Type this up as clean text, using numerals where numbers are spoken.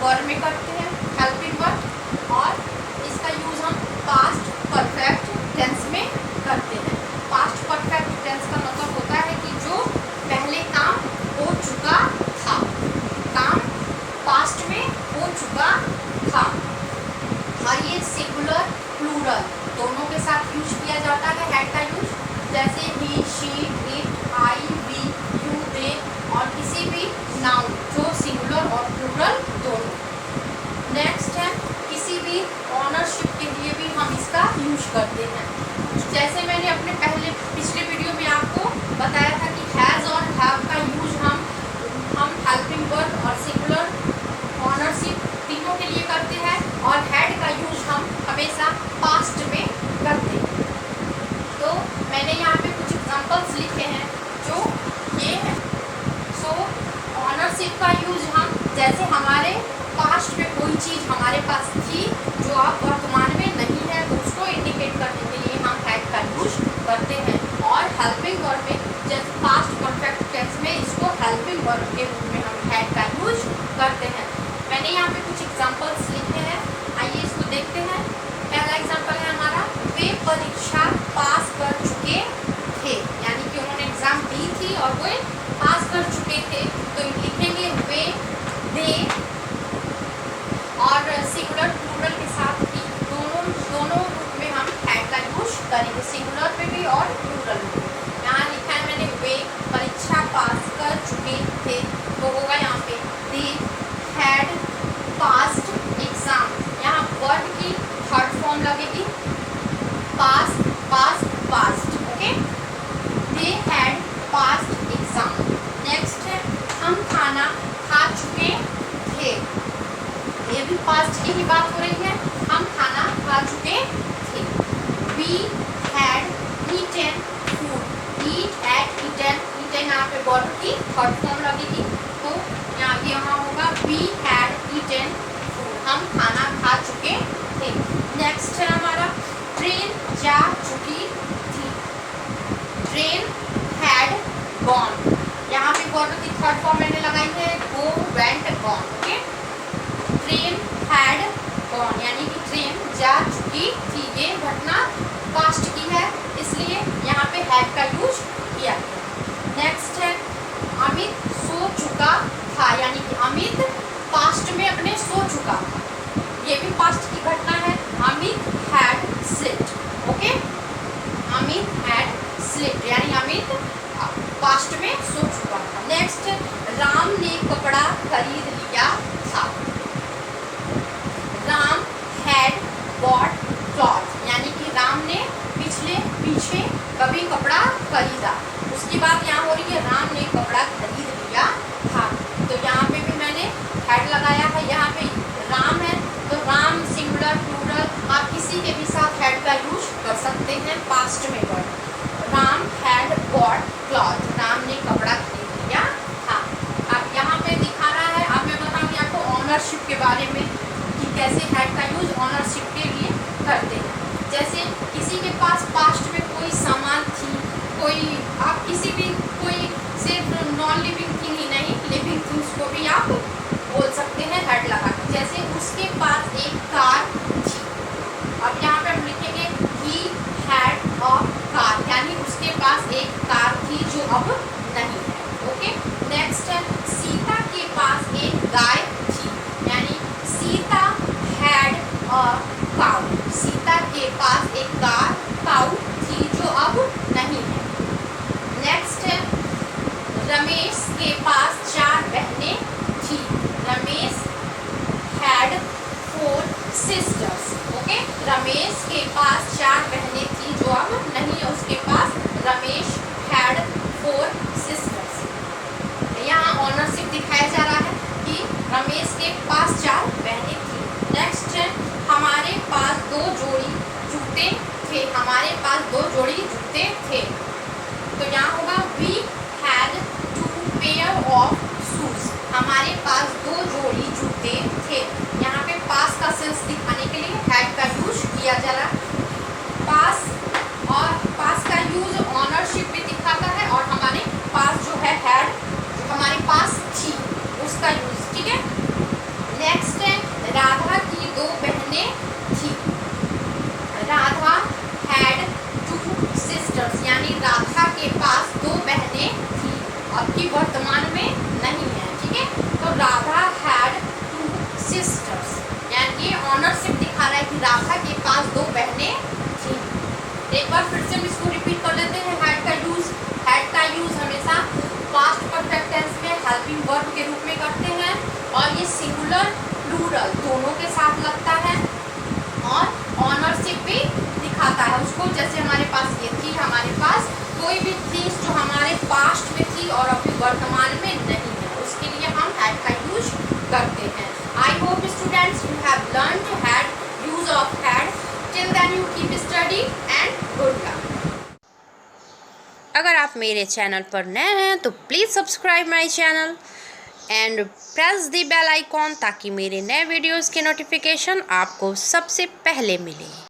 Verb में करते हैं, हेल्पिंग वर्ब, और इसका यूज हम पास्ट परफेक्ट टेंस में करते हैं। पास्ट परफेक्ट टेंस का मतलब होता है कि जो पहले काम हो चुका था, काम पास्ट में हो चुका था। और ये सिंगुलर प्लूरल दोनों के साथ यूज किया जाता है हैड का यूज, जैसे ही, she, it, I, we, you, they, और किसी भी नाउन जो सिंगुलर और प्लूरल दोनों। नेक्स्ट है किसी भी ऑनरशिप के लिए भी हम इसका यूज करते हैं। जैसे मैंने अपने पिछले वीडियो में आपको बताया था कि हैज़ और हैव का यूज हम हेल्पिंग वर्ब और सिंगुलर ऑनरशिप तीनों के लिए करते हैं, और हैड का यूज हम हमेशा पास्ट में करते हैं। तो मैंने यहाँ पे कुछ एग्जांपल्स लिखे हैं जो ये है। सो ऑनरशिप का यूज हम जैसे हमारे पास्ट में कोई चीज़ हमारे पास थी जो अब वर्तमान में नहीं है, तो उसको इंडिकेट करने के लिए हम हैड का यूज करते हैं। और हेल्पिंग वर्ब में जैसे पास्ट परफेक्ट टेंस में इसको हेल्पिंग वर्ब के रूप में हम हैड का यूज करते हैं। मैंने यहाँ पे कुछ एग्जांपल्स लिखे हैं, आइए इसको देखते हैं। पहला एग्जांपल है हमारा, वे परीक्षा पास कर चुके थे, यानी कि उन्होंने एग्जाम दी थी और वो पास कर चुके थे, तो लिखेंगे वे, दे, और सिंगुलर प्लूरल के साथ भी दोनों रूप में हम हैड का यूज करेंगे, सिंगुलर में भी और प्लूरल में भी। यहाँ लिखा है मैंने वे परीक्षा पास कर चुके थे, तो होगा यहाँ पे दे हैड पास्ड एग्जाम। यहाँ वर्ब की थर्ड फॉर्म लगेगी pass, pass, passed, okay. They had passed exam. Next है हम खाना खा चुके थे, ये भी पास्ट की ही बात हो रही है, हम खाना खा चुके थे। We had eaten food, eat, had, eaten, eaten यहाँ पे वर्ब की थर्ड फॉर्म लगेगी, तो यहाँ होगा वी हैड ईटन फूड, हम खाना खा चुके थे। नेक्स्ट है हमारा ट्रेन जा चुकी थी, ट्रेन हैड गॉन, यहाँ पे वर्ब की थर्ड फॉर्म मैंने लगाई है go, went, gone, okay. Train had gone यानी कि ट्रेन जा चुकी थी, ये घटना पास्ट की है, इसलिए यहाँ पे हैड का यूज किया गया। नेक्स्ट है अमित सो चुका था, यानी कि अमित पास्ट में अपने सो चुका था, ये भी पास्ट की घटना है। Amit had slept, okay, Amit had slept यानी अमित पास्ट में सो चुका था। नेक्स्ट राम ने कपड़ा खरीद लिया था, राम हैड बॉट क्लॉथ, यानी कि राम ने पीछे कभी कपड़ा खरीदा, उसकी बात यहाँ हो रही है राम ने कपड़ा खरीद लिया था, तो यहाँ पे भी मैंने हैड लगाया है। यहाँ पे राम है तो राम सिंगुलर प्लूरल आप किसी के भी साथ हैड का यूज कर सकते हैं पास्ट में word. Ram had bought cloth, Ram ने कपड़ा खरीद लिया था। अब यहाँ पे दिखा रहा है, अब मैं बताऊँगी आपको ऑनरशिप के बारे में कि कैसे हैड का यूज ऑनरशिप के लिए करते हैं। जैसे किसी के पास पास्ट में कोई सामान थी, कोई आप किसी भी कोई सिर्फ नॉन लिविंग थिंग ही नहीं, लिविंग थिंग्स को भी आप बोल सकते हैं हैड लगा के। जैसे उसके पास एक कार थी, अब यहाँ पे हम लिखेंगे ही हैड अ कार, यानी उसके पास एक कार थी जो अब नहीं है, ओके। नेक्स्ट है सीता के पास एक गाय थी, यानी सीता हैड अ काऊ, सीता के पास एक काऊ थी जो अब नहीं है। नेक्स्ट है रमेश के पास 4 बहनें थी, Ramesh had 4 sisters, okay. Ramesh के पास 4 बहनें थी जो अब नहीं है उसके पास, रमेश हैड 4 सिस्टर्स। यहाँ ऑनरशिप दिखाया जा रहा है कि रमेश के पास 4 बहनें थी। नेक्स्ट है हमारे पास 2 जोड़ी जूते थे, हमारे पास 2 जोड़ी जूते थे, तो यहाँ होगा we had 2 pair of shoes, हमारे पास 2 जोड़ी जूते थे। यहाँ पे पास का सेंस दिखाने के लिए हैड का यूज किया जा रहा है। पास और पास का यूज ऑनरशिप में दिखाता है, और हमारे पास जो है हैड जो हमारे पास थी उसका यूज, ठीक है। नेक्स्ट एक बार फिर से हम इसको रिपीट कर लेते हैं। हैड का यूज, हैड का यूज हमेशा पास्ट परफेक्ट टेंस में हेल्पिंग वर्ब के रूप में करते हैं और ये सिंगुलर प्लूरल दोनों के साथ लगता है और ऑनरशिप भी दिखाता है उसको। जैसे हमारे पास ये थी, हमारे पास कोई भी चीज जो हमारे पास्ट में थी और अभी वर्तमान में नहीं है, उसके लिए हम हैड का यूज करते हैं। I hope students you have learned had, use of had. Till then you keep study and good luck. अगर आप मेरे चैनल पर नए हैं तो please subscribe my channel and press the bell icon ताकि मेरे नए वीडियोस के नोटिफिकेशन आपको सबसे पहले मिले।